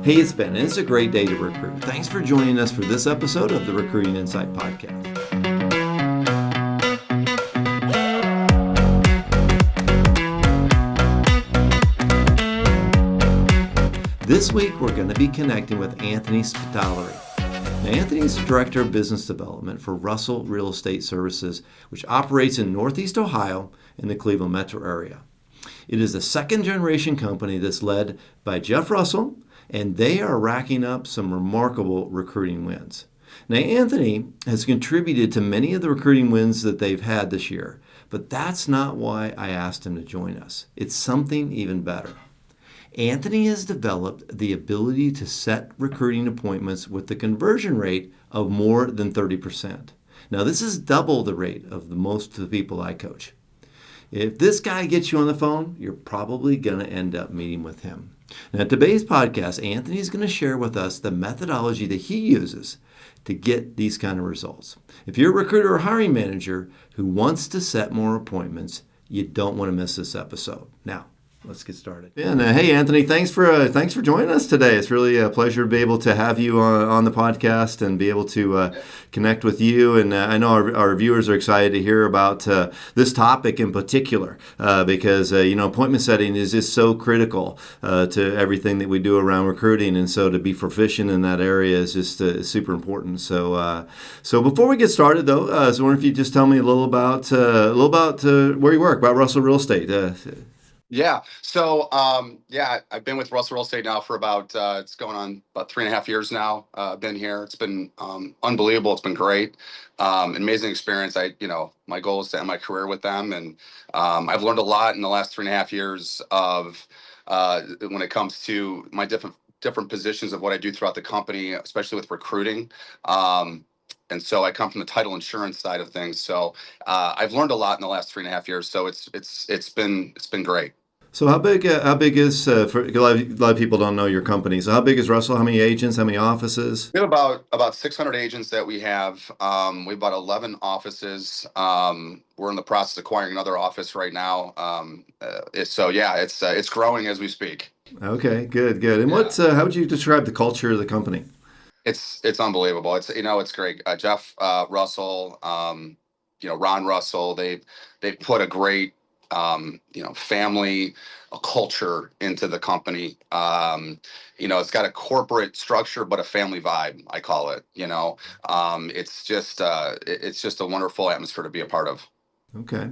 Hey, it's Ben, and it's a great day to recruit. Thanks for joining us for this episode of the Recruiting Insight Podcast. This week, we're going to be connecting with Anthony Spitaleri. Now, Anthony is the Director of Business Development for Russell Real Estate Services, which operates in Northeast Ohio in the Cleveland metro area. It is a second-generation company that's led by Jeff Russell, and they are racking up some remarkable recruiting wins. Now, Anthony has contributed to many of the recruiting wins that they've had this year, but that's not why I asked him to join us. It's something even better. Anthony has developed the ability to set recruiting appointments with the conversion rate of more than 30%. Now, this is double the rate of most of the people I coach. If this guy gets you on the phone, you're probably going to end up meeting with him. Now, in today's podcast, Anthony is going to share with us the methodology that he uses to get these kind of results. If you're a recruiter or hiring manager who wants to set more appointments, you don't want to miss this episode. Now, let's get started. And hey, Anthony, thanks for joining us today. It's really a pleasure to be able to have you on the podcast and be able to connect with you. And I know our viewers are excited to hear about this topic in particular because appointment setting is just so critical to everything that we do around recruiting. And so to be proficient in that area is just super important. So before we get started, though, I was wondering if you just tell me a little about where you work, about Russell Real Estate. Yeah. So, I've been with Russell Real Estate now for it's going on about 3.5 years now. I've been here. It's been unbelievable. It's been great. Amazing experience. My goal is to end my career with them. And I've learned a lot in the last 3.5 years of when it comes to my different positions of what I do throughout the company, especially with recruiting. And so I come from the title insurance side of things. So I've learned a lot in the last 3.5 years. So it's been great. So how big is for a lot of people don't know your company. So how big is Russell? How many agents? How many offices? We have about 600 agents that we have. We have about 11 offices. We're in the process of acquiring another office right now. It's growing as we speak. Okay, good. And how would you describe the culture of the company? It's unbelievable. It's great. Jeff Russell, Ron Russell, they've put a great family culture into the company. It's got a corporate structure but a family vibe, I call it. It's just a wonderful atmosphere to be a part of. Okay.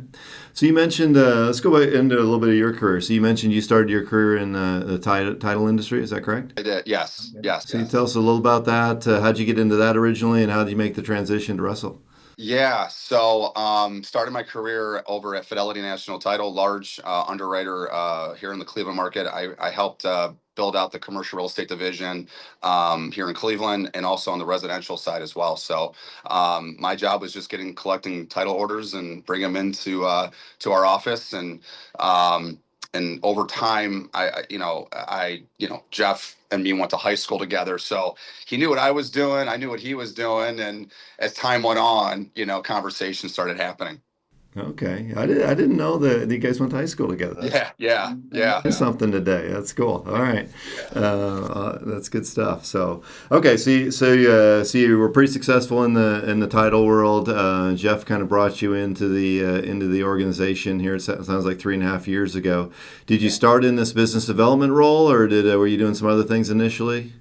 So you mentioned, let's go into a little bit of your career. So you mentioned you started your career in the title industry. Is that correct? I did. Yes. So you tell us a little about that. How'd you get into that originally, and how did you make the transition to Russell? Yeah. So started my career over at Fidelity National Title, large underwriter here in the Cleveland market. I helped build out the commercial real estate division here in Cleveland and also on the residential side as well. So my job was just collecting title orders and bring them into to our office. And over time, Jeff and me went to high school together. So he knew what I was doing. I knew what he was doing. And as time went on, conversations started happening. Okay. I didn't know that you guys went to high school together. Yeah. There's something today. That's cool. All right. That's good stuff. So, okay. So you were pretty successful in the title world. Jeff kind of brought you into the organization here. It sounds like 3.5 years ago. Did you start in this business development role, or were you doing some other things initially?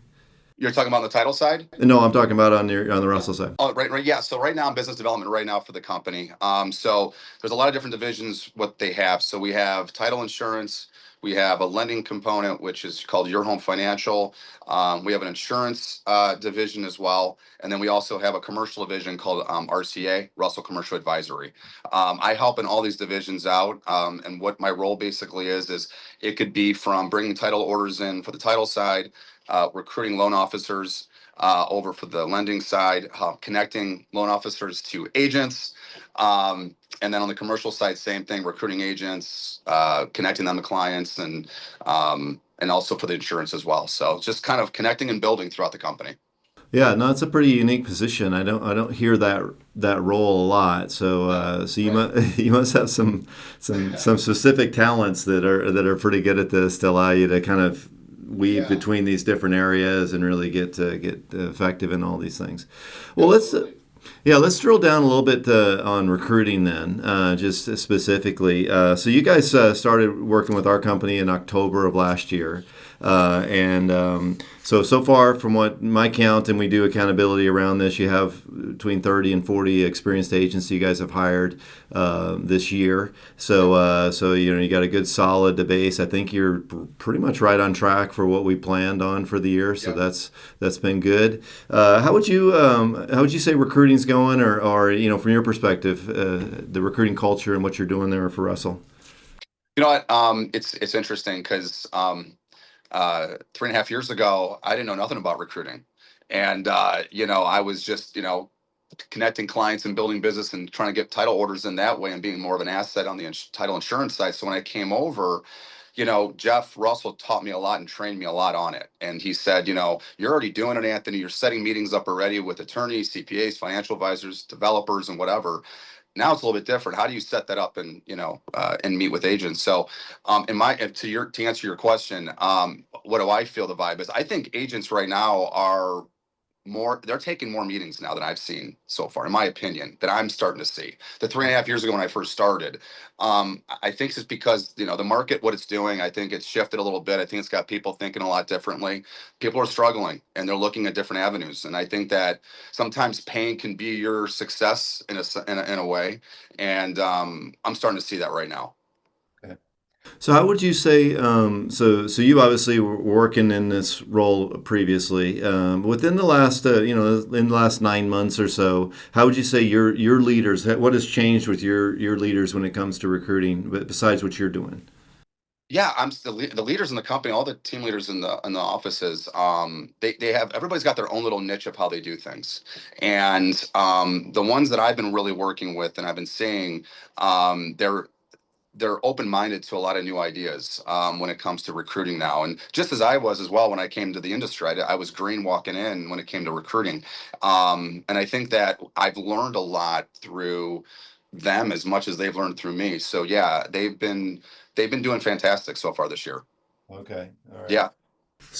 You're talking about on the title side? No, I'm talking about on the Russell side. Oh, right. Yeah. So right now I'm business development right now for the company. So there's a lot of different divisions, what they have. So we have title insurance. We have a lending component, which is called Your Home Financial. We have an insurance division as well. And then we also have a commercial division called RCA, Russell Commercial Advisory. I help in all these divisions out. And what my role basically is it could be from bringing title orders in for the title side, recruiting loan officers over for the lending side, connecting loan officers to agents. And then on the commercial side, same thing, recruiting agents, connecting them to clients, and also for the insurance as well. So just kind of connecting and building throughout the company. Yeah, no, it's a pretty unique position. I don't hear that role a lot. So you must have some specific talents that are pretty good at this to allow you to kind of weave Yeah, between these different areas and really get effective in all these things. Well, absolutely. let's drill down a little bit on recruiting then, just specifically. So you guys started working with our company in October of last year. And so far, from what my count, and we do accountability around this, you have between 30 and 40 experienced agents you guys have hired this year. So you got a good solid base. I think you're pretty much right on track for what we planned on for the year. So Yeah. that's been good. How would you say recruiting's going, or from your perspective, the recruiting culture and what you're doing there for Russell? You know what? It's interesting because 3.5 years ago, I didn't know nothing about recruiting, and I was just connecting clients and building business and trying to get title orders in that way and being more of an asset on the title insurance side. So when I came over, Jeff Russell taught me a lot and trained me a lot on it. And he said, you're already doing it, Anthony. You're setting meetings up already with attorneys, CPAs, financial advisors, developers, and whatever. Now it's a little bit different. How do you set that up and and meet with agents? So, to answer your question, what do I feel the vibe is? I think agents right now are they're taking more meetings now than I've seen so far, in my opinion, that I'm starting to see. The 3.5 years ago when I first started, I think it's because the market, what it's doing. I think it's shifted a little bit. I think it's got people thinking a lot differently. People are struggling and they're looking at different avenues, and I think that sometimes pain can be your success in a way, and I'm starting to see that right now. So how would you say? So you obviously were working in this role previously. Within the last, in the last 9 months or so, how would you say your leaders? What has changed with your leaders when it comes to recruiting, besides what you're doing? Yeah, I'm still the leaders in the company, all the team leaders in the offices. They have everybody's got their own little niche of how they do things, and the ones that I've been really working with and I've been seeing, they're open-minded to a lot of new ideas when it comes to recruiting now, and just as I was as well when I came to the industry. I was green walking in when it came to recruiting, and I think that I've learned a lot through them as much as they've learned through me. So yeah, they've been doing fantastic so far this year. Okay, all right. Yeah.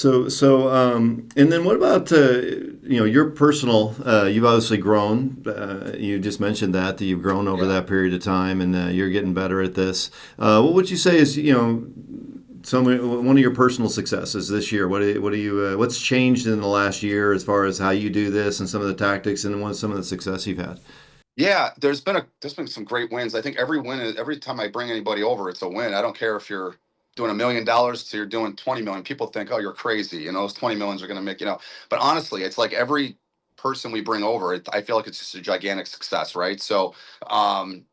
And then what about your personal? You've obviously grown. You just mentioned that you've grown over Yeah. that period of time, and you're getting better at this. What would you say is one of your personal successes this year? What's changed in the last year as far as how you do this and some of the tactics and some of the success you've had? Yeah, there's been some great wins. I think every win is every time I bring anybody over, it's a win. I don't care if you're doing $1 million to you're doing 20 million. People think, oh, you're crazy. Those 20 millions are going to make. But honestly, it's like every person we bring over, I feel like it's just a gigantic success, right? So, and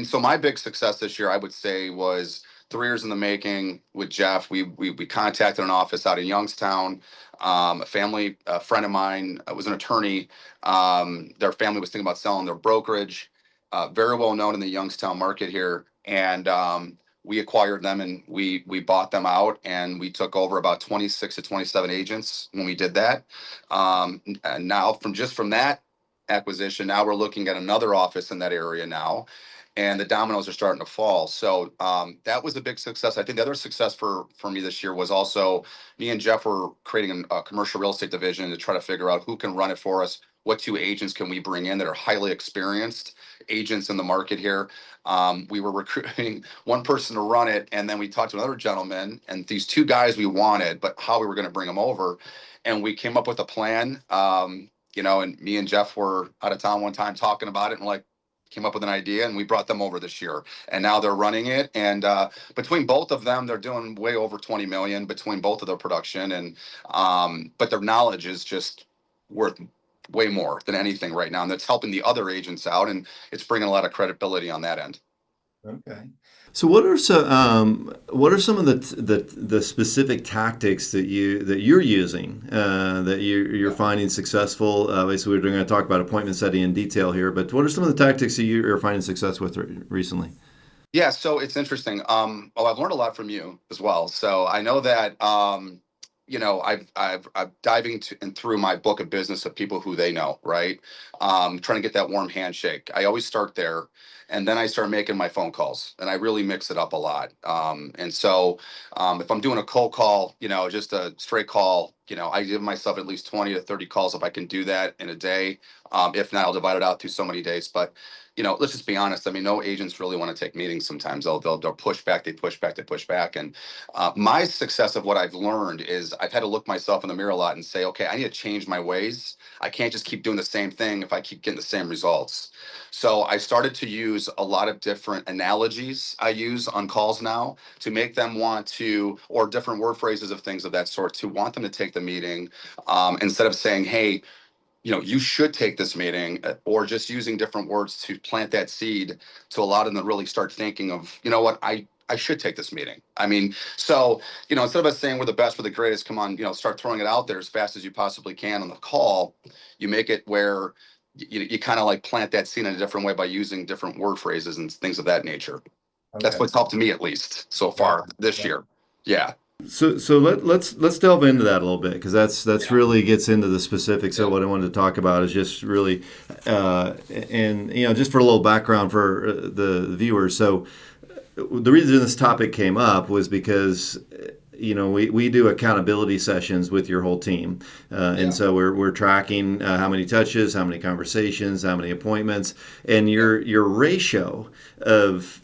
so my big success this year, I would say, was 3 years in the making with Jeff. We contacted an office out in Youngstown. A friend of mine was an attorney. Their family was thinking about selling their brokerage, very well known in the Youngstown market here, and we acquired them and we bought them out, and we took over about 26 to 27 agents when we did that. And now from that acquisition, now we're looking at another office in that area now, and the dominoes are starting to fall. So that was a big success. I think the other success for me this year was also me and Jeff were creating a commercial real estate division to try to figure out who can run it for us. What two agents can we bring in that are highly experienced agents in the market here? We were recruiting one person to run it, and then we talked to another gentleman, and these two guys we wanted, but how we were going to bring them over, and we came up with a plan. And me and Jeff were out of town one time talking about it, and like came up with an idea, and we brought them over this year, and now they're running it. And between both of them, they're doing way over 20 million between both of their production, and but their knowledge is just worth way more than anything right now, and that's helping the other agents out, and it's bringing a lot of credibility on that end. Okay. So what are some of the specific tactics that you're using that you're Yeah. finding successful? Obviously, we're going to talk about appointment setting in detail here, but what are some of the tactics that you are finding success with recently? Yeah, so it's interesting. I've learned a lot from you as well. So I know that I'm diving and through my book of business of people who they know, right? Trying to get that warm handshake. I always start there, and then I start making my phone calls, and I really mix it up a lot. If I'm doing a cold call, just a straight call, I give myself at least 20 to 30 calls if I can do that in a day. If not, I'll divide it out through so many days. But let's just be honest. I mean, no agents really want to take meetings. Sometimes they'll push back, they push back, and my success of what I've learned is I've had to look myself in the mirror a lot and say, okay, I need to change my ways. I can't just keep doing the same thing if I keep getting the same results. So I started to use a lot of different analogies I use on calls now to make them want to, or different word phrases of things of that sort, to want them to take the meeting, instead of saying, hey, you should take this meeting, or just using different words to plant that seed to allow them to really start thinking of, what, I should take this meeting. I mean, so, instead of us saying we're the best, we're the greatest, come on, start throwing it out there as fast as you possibly can on the call. You make it where you kind of like plant that seed in a different way by using different word phrases and things of that nature. That's Okay. what's helped me, at least so far this year. Yeah. So let's delve into that a little bit, because that's Yeah. really gets into the specifics of Yeah. what I wanted to talk about. Is just really, and just for a little background for the viewers. So the reason this topic came up was because we do accountability sessions with your whole team, and so we're tracking how many touches, how many conversations, how many appointments, and your ratio of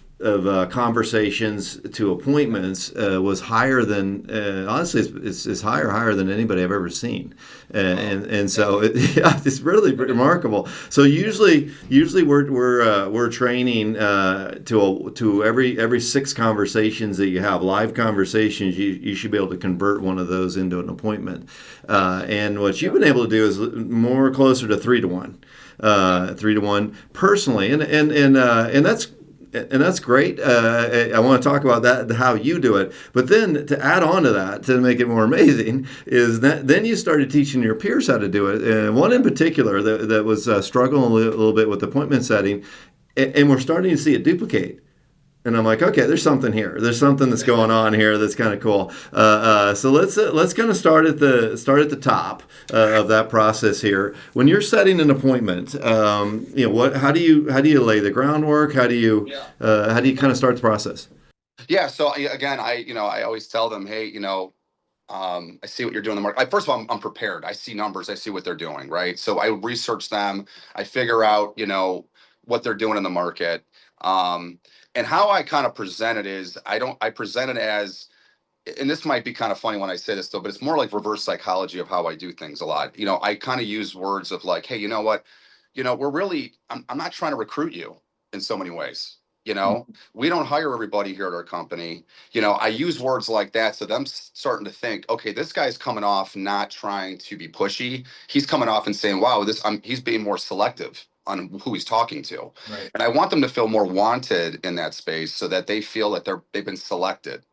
conversations to appointments was higher than honestly it's higher than anybody I've ever seen, and so it's really remarkable. So usually we're training to every 6 conversations that you have, live conversations, you should be able to convert one of those into an appointment, and what you've been able to do is more closer to 3 to 1. 3 to 1 personally, and that's great. I want to talk about that, how you do it. But then to add on to that, to make it more amazing, is that then you started teaching your peers how to do it. And one in particular that was struggling a little bit with appointment setting, and we're starting to see it duplicate. And I'm like, okay, there's something here. There's something that's going on here that's kind of cool. So let's kind of start at the top of that process here. When you're setting an appointment, how do you lay the groundwork? How do you kind of start the process? Yeah. So again, I always tell them, hey, I see what you're doing in the market. First of all, I'm prepared. I see numbers. I see what they're doing. Right. So I research them. I figure out, what they're doing in the market. And how I kind of present it is I present it as, and this might be kind of funny when I say this though, but it's more like reverse psychology of how I do things a lot. I kind of use words of like, hey, you know what? I'm not trying to recruit you in so many ways. We don't hire everybody here at our company. I use words like that. So them starting to think, okay, this guy's coming off not trying to be pushy. He's coming off and saying, wow, he's being more selective on who he's talking to. Right. And I want them to feel more wanted in that space so that they feel that they've been selected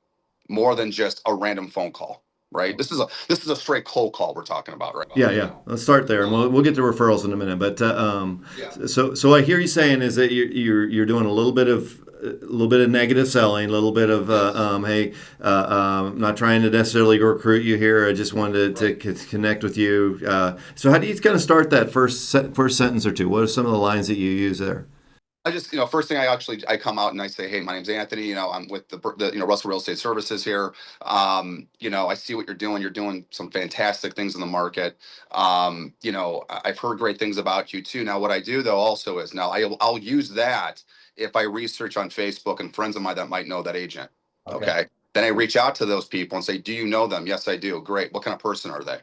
more than just a random phone call. Right. This is a straight cold call we're talking about, right? Yeah. Let's start there, and we'll get to referrals in a minute. But so I hear you saying is that you're doing a little bit of negative selling, a little bit of hey, I'm not trying to necessarily recruit you here. I just wanted to connect with you. So how do you kind of start that first sentence or two? What are some of the lines that you use there? I just, first thing I come out and I say, hey, my name's Anthony. I'm with the Russell Real Estate Services here. I see what you're doing. You're doing some fantastic things in the market. I've heard great things about you too. Now, what I do though also is now I'll use that if I research on Facebook and friends of mine that might know that agent. Okay. Then I reach out to those people and say, do you know them? Yes, I do. Great. What kind of person are they?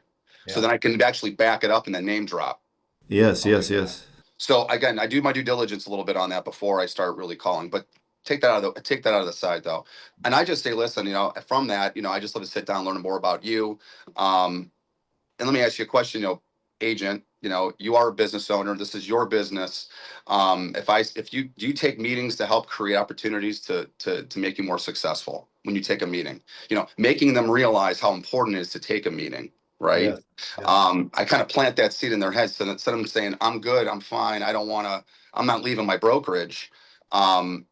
So then I can actually back it up and then name drop. Yes, yes. So again, I do my due diligence a little bit on that before I start really calling, but take that out of the side though. And I just say, listen, from that, I just love to sit down, learn more about you. And let me ask you a question, agent, you are a business owner. This is your business. Do you take meetings to help create opportunities to make you more successful when you take a meeting, making them realize how important it is to take a meeting. Right. Yes. Yes. I kind of plant that seed in their heads. So instead of them saying, I'm good, I'm fine, I'm not leaving my brokerage. I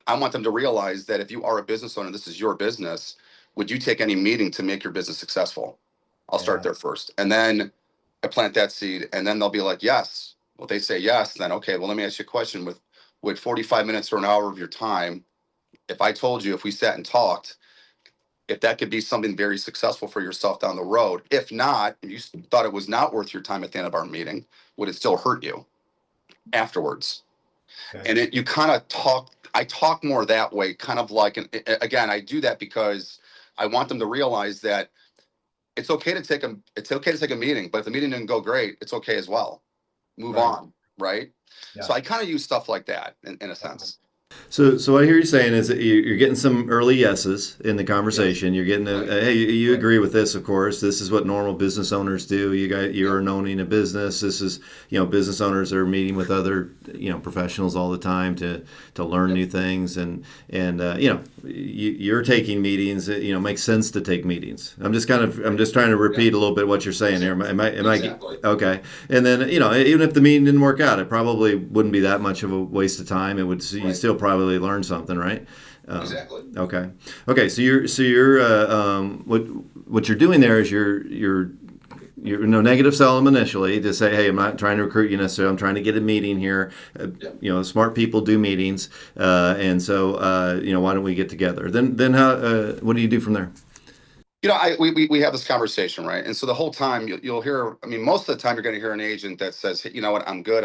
want them to realize that if you are a business owner, this is your business. Would you take any meeting to make your business successful? I'll start there first. And then I plant that seed, and then they'll be like, yes. Well, they say yes, then okay, well, let me ask you a question. With 45 minutes or an hour of your time, if I told you, if we sat and talked, if that could be something very successful for yourself down the road. If not, if you thought it was not worth your time at the end of our meeting, would it still hurt you afterwards? Okay. And you kind of I talk more that way, kind of like, again, I do that because I want them to realize that it's okay to take a meeting, but if the meeting didn't go great, it's okay as well. Move Right. on, right? Yeah. So I kind of use stuff like that in a sense. So what I hear you saying is that you're getting some early yeses in the conversation. You're getting hey, you agree with this, of course. This is what normal business owners do. You're owning a business. This is, business owners are meeting with other, professionals all the time to learn new things. And you're taking meetings. It makes sense to take meetings. I'm just trying to repeat a little bit what you're saying here. Am Exactly. I okay? And then, even if the meeting didn't work out, it probably wouldn't be that much of a waste of time. It would, you still probably learn something, right? Exactly. Okay. So you're what you're doing there is you're negative sell them initially to say, hey, I'm not trying to recruit you necessarily. I'm trying to get a meeting here. Smart people do meetings, and so why don't we get together? Then how? What do you do from there? We have this conversation, right? And so the whole time you'll hear, most of the time you're going to hear an agent that says, hey, you know what, I'm good,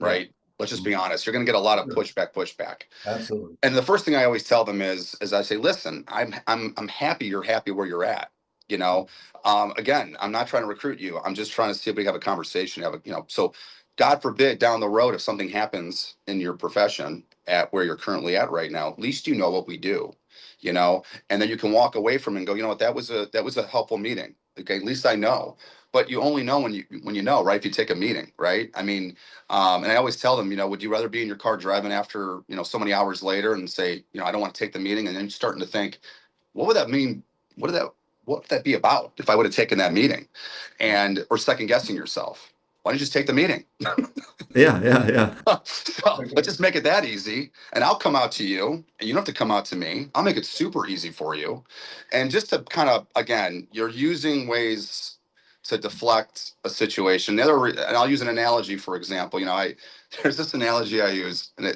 right? Let's just be honest. You're going to get a lot of pushback. Absolutely. And the first thing I always tell them is I say, listen, I'm happy you're happy where you're at. Again, I'm not trying to recruit you. I'm just trying to see if we have a conversation. So God forbid down the road, if something happens in your profession at where you're currently at right now, at least you know what we do, and then you can walk away from it and go, you know what, that was a helpful meeting. Okay, at least I know. But you only know when you know, right? If you take a meeting, right? And I always tell them, would you rather be in your car driving after, so many hours later and say, I don't want to take the meeting, and then you're starting to think, what would that mean? What would that be about if I would have taken that meeting? Or second guessing yourself. Why don't you just take the meeting? Yeah. So let's just make it that easy, and I'll come out to you, and you don't have to come out to me. I'll make it super easly for you. And just to kind of, again, you're using ways to deflect a situation. And I'll use an analogy, for example. There's this analogy I use, and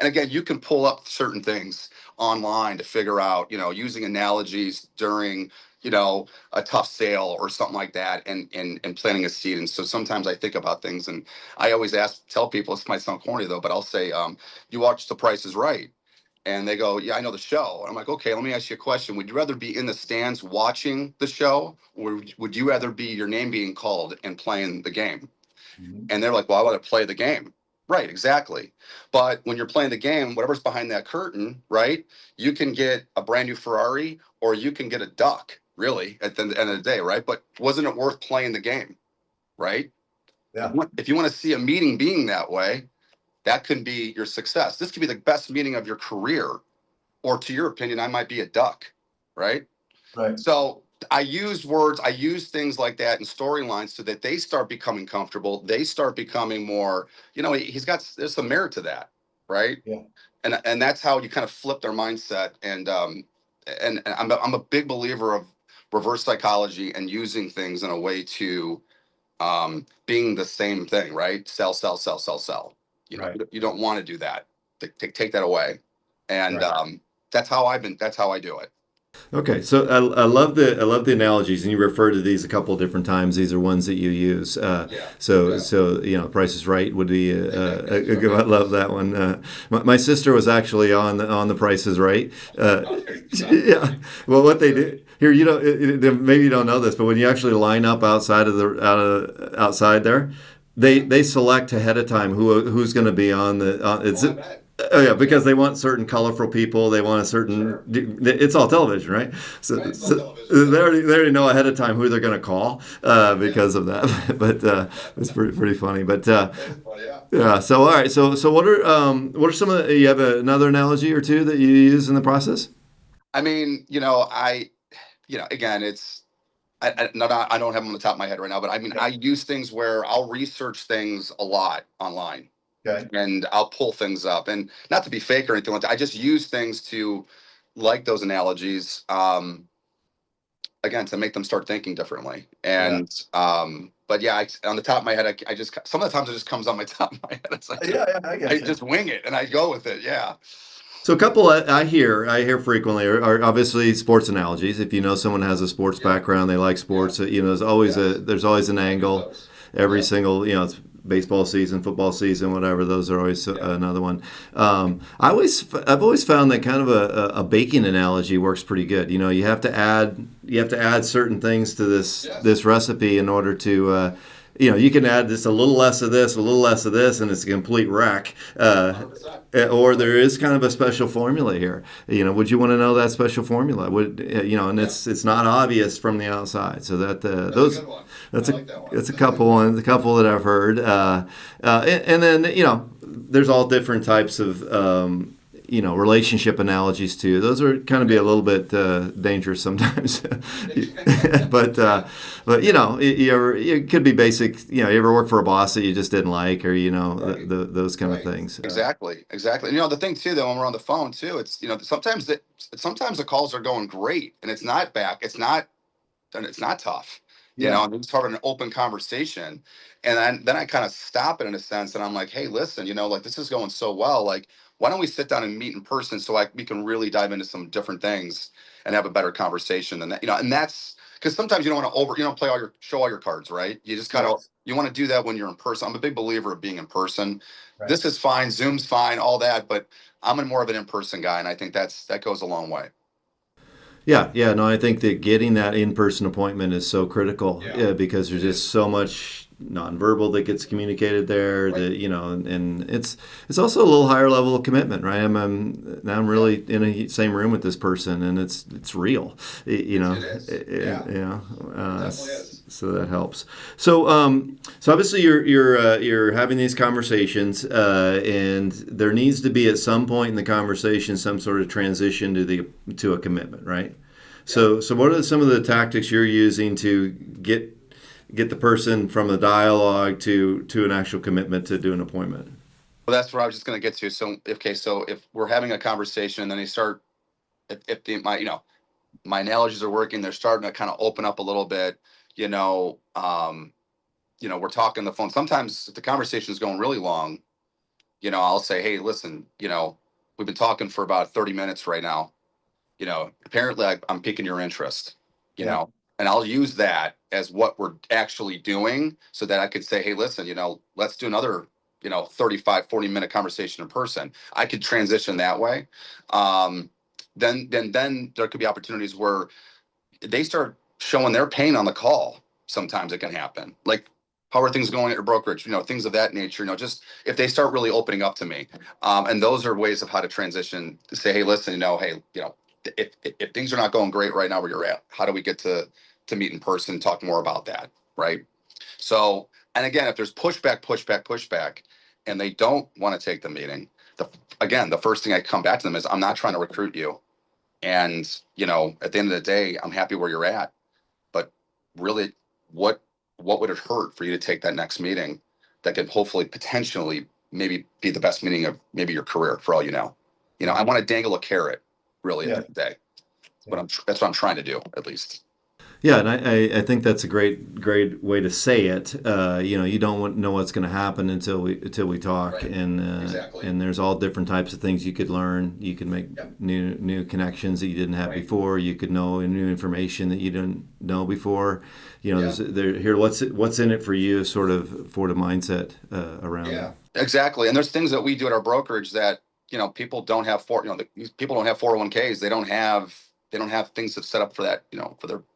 again, you can pull up certain things online to figure out, using analogies during, a tough sale or something like that, and planting a seed. And so sometimes I think about things, and I always tell people, this might sound corny though, but I'll say, you watch The Price is Right. And they go, yeah, I know the show. And I'm like, okay, let me ask you a question. Would you rather be in the stands watching the show, or would you rather be your name being called and playing the game? Mm-hmm. And they're like, well, I want to play the game. Right, exactly. But when you're playing the game, whatever's behind that curtain, right, you can get a brand new Ferrari, or you can get a duck, really, at the end of the day, right? But wasn't it worth playing the game, right? Yeah. If you want to see a meeting being that way, that could be your success. This could be the best meeting of your career, or to your opinion, I might be a duck, right? Right. So I use things like that in storylines so that they start becoming comfortable. They start becoming more, there's some merit to that, right? Yeah. And that's how you kind of flip their mindset. And I'm a big believer of reverse psychology and using things in a way to being the same thing, right? Sell, sell, sell, sell, sell. Right. You don't want to do that. Take that away. And Right. that's how I do it. Okay, so I love the analogies, and you refer to these a couple of different times. These are ones that you use. So Price is Right would be a good. I love that one. My sister was actually on the Price is Right. Yeah. Well, what they do here, maybe you don't know this, but when you actually line up outside outside there, they select ahead of time who's going to be on the. Oh yeah, because they want certain colorful people. They want a certain. Sure. It's all television, right? So they already know ahead of time who they're going to call because of that. But it's pretty funny. But yeah. So all right. So what are some of you have another analogy or two that you use in the process? Again, it's. I don't have them on the top of my head right now, but I use things where I'll research things a lot online. Okay. And I'll pull things up, and not to be fake or anything like that. I just use things to, like those analogies, again, to make them start thinking differently. And, but yeah, on the top of my head, I just, some of the times it just comes on my top of my head. It's like, Yeah, I get I you. just wing it and I go with it. Yeah. So a couple I hear frequently are obviously sports analogies. If you know someone has a sports background, they like sports. You know, there's always an angle. Every single it's baseball season, football season, whatever. Those are always another one. I've always found that kind of a baking analogy works pretty good. You know, you have to add certain things to this recipe in order to. You can add just a little less of this, a little less of this, and it's a complete wreck. Or there is kind of a special formula here. Would you want to know that special formula? And it's not obvious from the outside. So that's a couple that I've heard. And then there's all different types of relationship analogies too. Those are kind of be a little bit dangerous sometimes. but it could be basic. You ever work for a boss that you just didn't like, or those kind of things. Exactly. And the thing too, though, when we're on the phone too, it's sometimes the calls are going great, and it's not tough. And it's part of an open conversation. And then I kind of stop it in a sense, and I'm like, hey, listen, like this is going so well. Like, why don't we sit down and meet in person so we can really dive into some different things and have a better conversation than that. And that's because sometimes you don't want to show all your cards, right? You just kind of, you want to do that when you're in person. I'm a big believer of being in person. Right. This is fine. Zoom's fine, all that, but I'm more of an in-person guy. And I think that goes a long way. Yeah. No, I think that getting that in-person appointment is so critical because there's just so much nonverbal that gets communicated there. Right. That and it's also a little higher level of commitment, right? I'm really in a same room with this person, and it's real. It is. Definitely is. So that helps. So obviously you're having these conversations, and there needs to be at some point in the conversation some sort of transition to a commitment, right? Yeah. So what are some of the tactics you're using to get the person from the dialogue to an actual commitment to do an appointment? Well, that's what I was just going to get to. So if we're having a conversation and then they start, my analogies are working, they're starting to kind of open up a little bit. We're talking on the phone. Sometimes if the conversation is going really long, I'll say, hey, listen, we've been talking for about 30 minutes right now. Apparently I'm piquing your interest, and I'll use that as what we're actually doing so that I could say, hey, listen, let's do another, 35, 40-minute conversation in person. I could transition that way. Then there could be opportunities where they start showing their pain on the call. Sometimes it can happen. Like, how are things going at your brokerage? Things of that nature, just if they start really opening up to me. And those are ways of how to transition to say, hey, listen, if things are not going great right now where you're at, how do we get to meet in person and talk more about that, right? So, and again, if there's pushback, and they don't want to take the meeting, the first thing I come back to them is, I'm not trying to recruit you. And, at the end of the day, I'm happy where you're at. But really, what would it hurt for you to take that next meeting that could hopefully potentially maybe be the best meeting of maybe your career, for all you know? I want to dangle a carrot really at the end of the day. That's what I'm trying to do, at least. Yeah, and I think that's a great way to say it. You don't know what's going to happen until we talk, right. Exactly. And there's all different types of things you could learn. You can make new connections that you didn't have before. You could know new information that you didn't know before. What's in it for you, sort of for the mindset around that. Exactly. And there's things that we do at our brokerage that people don't have people don't have 401ks. They don't have things that set up for that,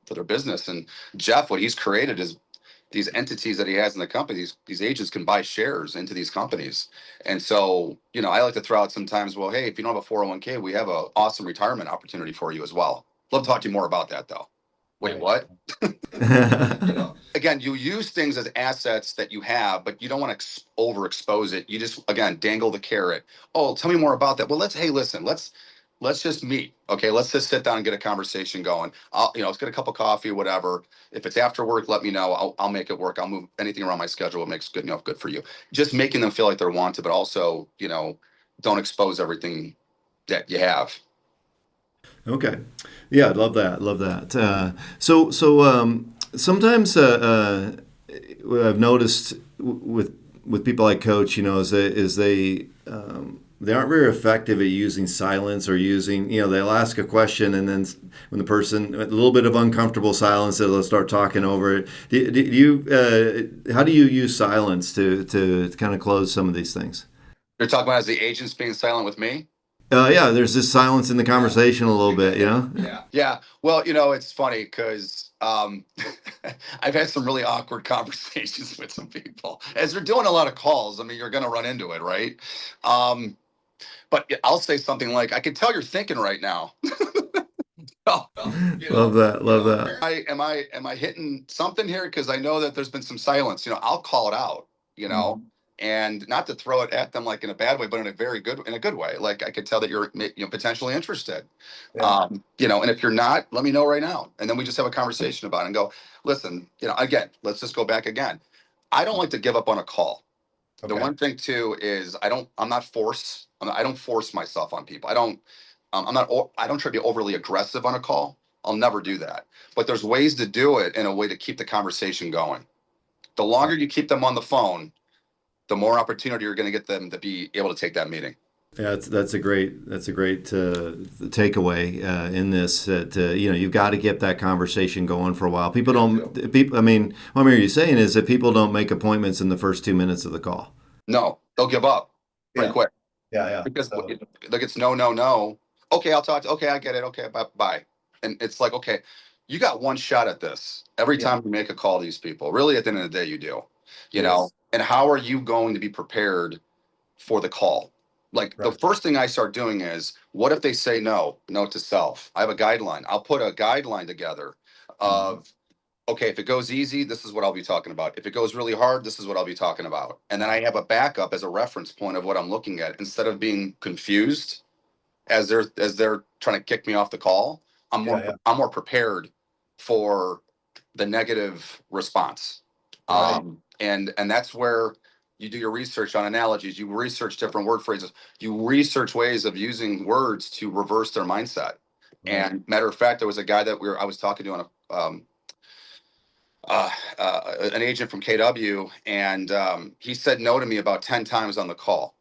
for their business. And Jeff, what he's created is these entities that he has in the company. These agents can buy shares into these companies. And so, I like to throw out sometimes, well, hey, if you don't have a 401k, we have an awesome retirement opportunity for you as well. Love to talk to you more about that, though. Wait, what? Again, you use things as assets that you have, but you don't want to overexpose it. You just, again, dangle the carrot. Oh, tell me more about that. Well, let's just meet. Okay, let's just sit down and get a conversation going. Let's get a cup of coffee, whatever. If it's after work, let me know. I'll make it work. I'll move anything around my schedule. It makes good for you. Just making them feel like they're wanted, but also, don't expose everything that you have. Okay. Yeah, I love that. Love that. Sometimes what I've noticed with people I coach, they aren't very effective at using silence or using, they'll ask a question and then when the person, a little bit of uncomfortable silence, they'll start talking over it. How do you use silence to kind of close some of these things? You're talking about as the agents being silent with me? Yeah, there's this silence in the conversation a little bit, Yeah. Well, it's funny because I've had some really awkward conversations with some people as they're doing a lot of calls. I mean, you're going to run into it, right? But I'll say something like, I can tell you're thinking right now. Oh, Love that. Love that. Am I hitting something here? Because I know that there's been some silence. I'll call it out. And not to throw it at them like in a bad way, but in a good way. Like I could tell that you're potentially interested. Yeah. And if you're not, let me know right now, and then we just have a conversation about it and go, listen, again, let's just go back again. I don't like to give up on a call. The Okay. one thing too is I don't force myself on people. I don't try to be overly aggressive on a call. I'll never do that. But there's ways to do it in a way to keep the conversation going. The longer you keep them on the phone, the more opportunity you're going to get them to be able to take that meeting. Yeah, that's a great takeaway in this. That you've got to get that conversation going for a while. People don't. People. I mean, what I'm hearing you saying is that people don't make appointments in the first 2 minutes of the call. No, they'll give up pretty Yeah. quick Yeah. because So, like it's no, no, no. Okay, I'll talk. Okay, I get it. Okay, bye. And it's like, okay, you got one shot at this. Every Yeah. time you make a call to these people, really, at the end of the day, you do. Yes. And how are you going to be prepared for the call? Like the Right. first thing I start doing is, what if they say no? Note to self. I have a guideline. I'll put a guideline together of, okay, if it goes easy, this is what I'll be talking about. If it goes really hard, this is what I'll be talking about. And then I have a backup as a reference point of what I'm looking at instead of being confused as they're trying to kick me off the call. Yeah. I'm more prepared for the negative response. Right. And that's where you do your research on analogies, you research different word phrases, you research ways of using words to reverse their mindset. Right. And matter of fact, there was a guy that I was talking to on an agent from KW, and he said no to me about 10 times on the call.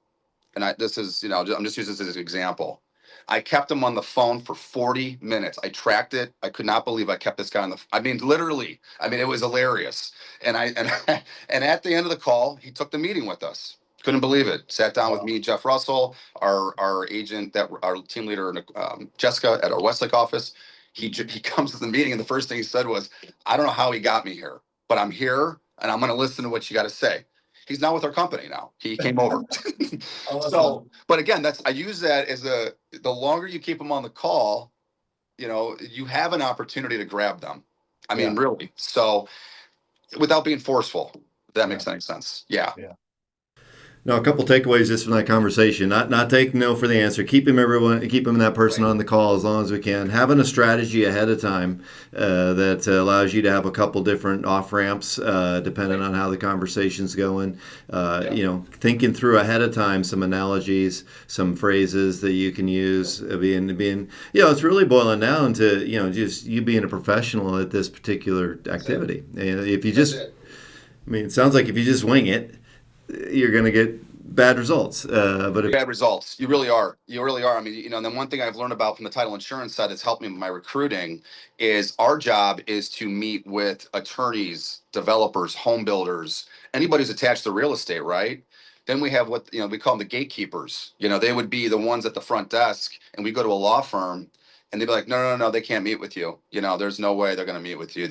And this is, I'm just using this as an example. I kept him on the phone for 40 minutes. I tracked it. I could not believe I kept this guy on I mean, literally. I mean, it was hilarious. And and at the end of the call, he took the meeting with us. Couldn't believe it. Sat down with Wow. me, Jeff Russell, our agent, our team leader, Jessica at our Westlake office. He comes to the meeting, and the first thing he said was, "I don't know how he got me here, but I'm here, and I'm going to listen to what you got to say." He's not with our company now. He came over. Awesome. So, but again, I use that as the longer you keep them on the call, you have an opportunity to grab them. I mean, Yeah. really. So without being forceful, if that makes Yeah. any sense. Yeah. Now, a couple takeaways just from that conversation. Not taking no for the answer. Keeping that person on the call as long as we can. Having a strategy ahead of time that allows you to have a couple different off ramps depending on how the conversation's going. Thinking through ahead of time some analogies, some phrases that you can use. Being it's really boiling down to just you being a professional at this particular activity. And if you it sounds like if you just wing it, you're going to get bad results. Bad results. You really are. You really are. I mean, and then one thing I've learned about from the title insurance side that's helped me with my recruiting is our job is to meet with attorneys, developers, home builders, anybody who's attached to real estate, right? Then we have what we call them the gatekeepers. They would be the ones at the front desk, and we go to a law firm, and they'd be like, no, they can't meet with you. There's no way they're going to meet with you.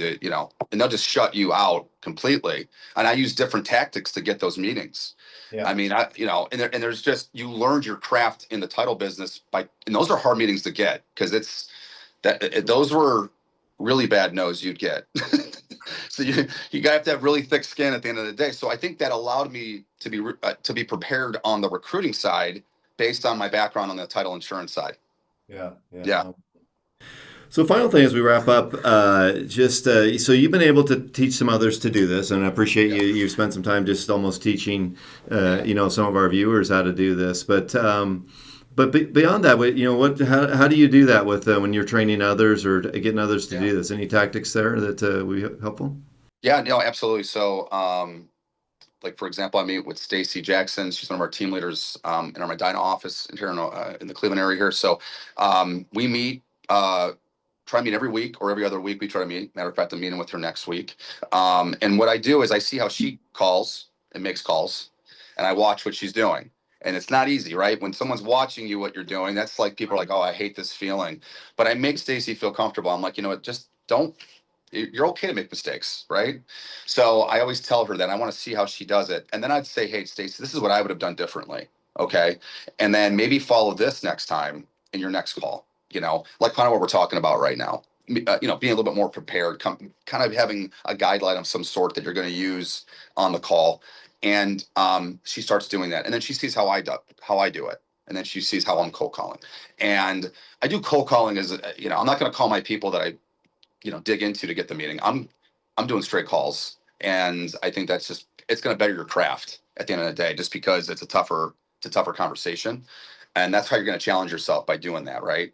And they'll just shut you out completely. And I use different tactics to get those meetings. Yeah. I mean, and there's just, you learned your craft in the title business and those are hard meetings to get because those were really bad no's you'd get. So you have to have really thick skin at the end of the day. So I think that allowed me to be prepared on the recruiting side based on my background on the title insurance side. Yeah. So final thing as we wrap up, so you've been able to teach some others to do this, and I appreciate you've spent some time just almost teaching, some of our viewers how to do this. But But beyond that, how do you do that with when you're training others or getting others to Yeah. do this? Any tactics there that would be helpful? Yeah, no, absolutely. So, like for example, I meet with Stacy Jackson. She's one of our team leaders in our Medina office here in the Cleveland area here. So we meet, try to meet every week or every other week. We try to meet. Matter of fact, I'm meeting with her next week. And what I do is I see how she calls and makes calls, and I watch what she's doing. And it's not easy, right? When someone's watching you, what you're doing, that's like people are like, "Oh, I hate this feeling." But I make Stacy feel comfortable. I'm like, you know what? Just don't. You're okay to make mistakes, right? So I always tell her that I want to see how she does it. And then I'd say, hey, Stacey, this is what I would have done differently. Okay. And then maybe follow this next time in your next call, like kind of what we're talking about right now. Being a little bit more prepared, kind of having a guideline of some sort that you're going to use on the call. And she starts doing that. And then she sees how I do it. And then she sees how I'm cold calling. And I do cold calling as, I'm not going to call my people that I dig into to get the meeting. I'm doing straight calls, and I think that's just it's going to better your craft at the end of the day, just because it's a tougher conversation, and that's how you're going to challenge yourself by doing that, right?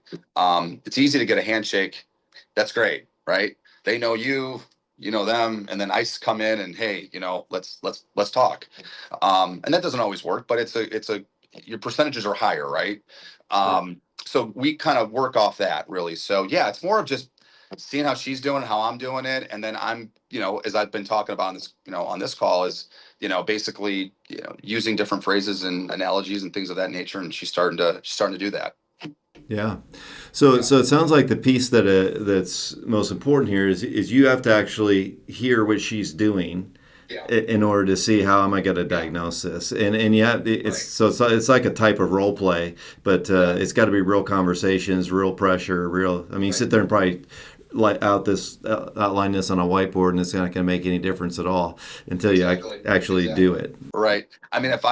It's easy to get a handshake. That's great, right? They know you, you know them, and then ICE come in and hey, let's talk, and that doesn't always work, but it's a your percentages are higher, right? So we kind of work off that really. So yeah, it's more of just seeing how she's doing, how I'm doing it, and then I'm, as I've been talking about on this call, is basically using different phrases and analogies and things of that nature, and she's starting to do that. Yeah. So it sounds like the piece that's most important here is you have to actually hear what she's doing. Yeah. In order to see how am I going to diagnose this, and yeah, it's like a type of role play, but it's got to be real conversations, real pressure, real. I mean, you sit there and probably outline this on a whiteboard, and it's not going to make any difference at all until you actually do it. Right. I mean, that's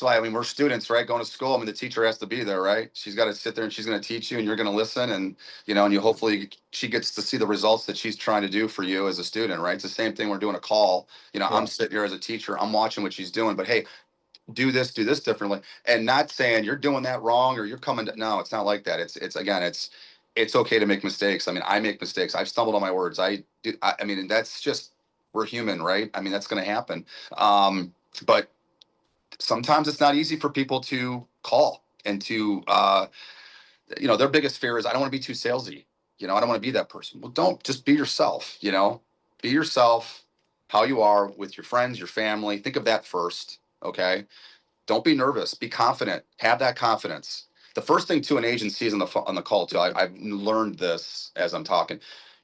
why, we're students, right? Going to school. I mean, the teacher has to be there, right? She's got to sit there and she's going to teach you and you're going to listen and, and you hopefully she gets to see the results that she's trying to do for you as a student, right? It's the same thing. We're doing a call, I'm sitting here as a teacher, I'm watching what she's doing, but hey, do this differently, and not saying you're doing that wrong or you're no, it's not like that. It's okay to make mistakes. I mean, I make mistakes. I've stumbled on my words. I do. I mean, and that's just, we're human, right? I mean, that's going to happen. But sometimes it's not easy for people to call and to, their biggest fear is I don't want to be too salesy. I don't want to be that person. Well, don't, just be yourself, be yourself, how you are with your friends, your family. Think of that first. Okay. Don't be nervous, be confident, have that confidence. The first thing to an agent sees on the call too, I've learned this as I'm talking.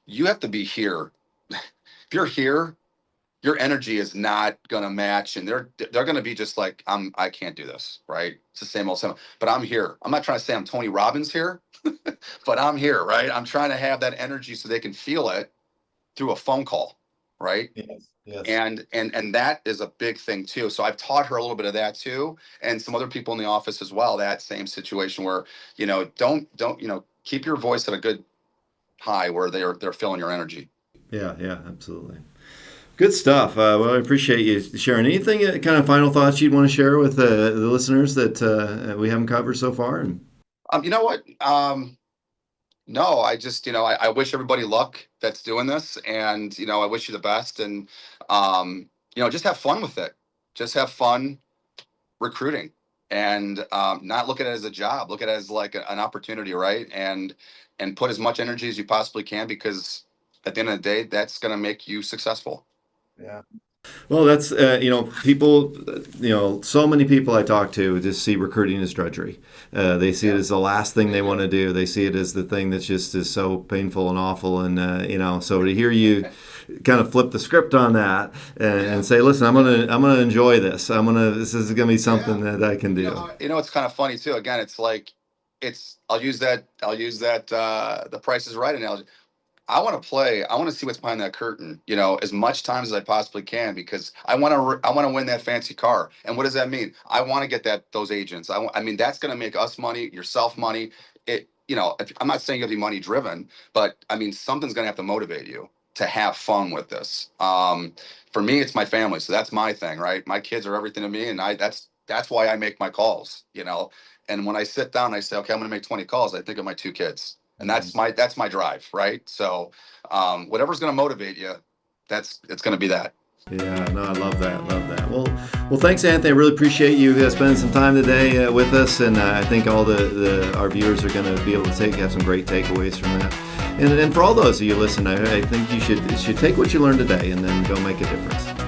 You have to be here. If you're here, your energy is not gonna match, and they're gonna be just like, I can't do this, right? It's the same old same. But I'm here. I'm not trying to say I'm Tony Robbins here, but I'm here, right? I'm trying to have that energy so they can feel it through a phone call, right? Yes. Yes. And that is a big thing too. So I've taught her a little bit of that too, and some other people in the office as well. That same situation where don't keep your voice at a good high where they're feeling your energy. Yeah, absolutely. Good stuff. Well, I appreciate you sharing. Anything kind of final thoughts you'd want to share with the listeners that we haven't covered so far? You know what? No, I just, I wish everybody luck that's doing this, and, I wish you the best, and, just have fun with it. Just have fun recruiting, and not look at it as a job, look at it as like an opportunity, right? And put as much energy as you possibly can, because at the end of the day, that's going to make you successful. Yeah. Well, that's people. So many people I talk to just see recruiting as drudgery. They see it as the last thing they want to do. They see it as the thing that's just is so painful and awful. And so to hear you kind of flip the script on that and say, listen, I'm gonna enjoy this. This is gonna be something that I can do. It's kind of funny too. Again, it's like I'll use that the Price is Right analogy. I want to see what's behind that curtain, as much time as I possibly can, because I want to win that fancy car. And what does that mean? I want to get those agents. I mean, that's going to make us money, yourself money. I'm not saying you have to be money driven, but I mean, something's going to have to motivate you to have fun with this. For me, it's my family. So that's my thing, right? My kids are everything to me. And that's why I make my calls, And when I sit down, I say, okay, I'm going to make 20 calls. I think of my 2 kids, and that's my drive, right? So, whatever's going to motivate you, it's going to be that. Yeah, no, I love that. Love that. Well, thanks, Anthony. I really appreciate you spending some time today with us, and I think all our viewers are going to be able to have some great takeaways from that. And for all those of you listening, I think you should take what you learned today and then go make a difference.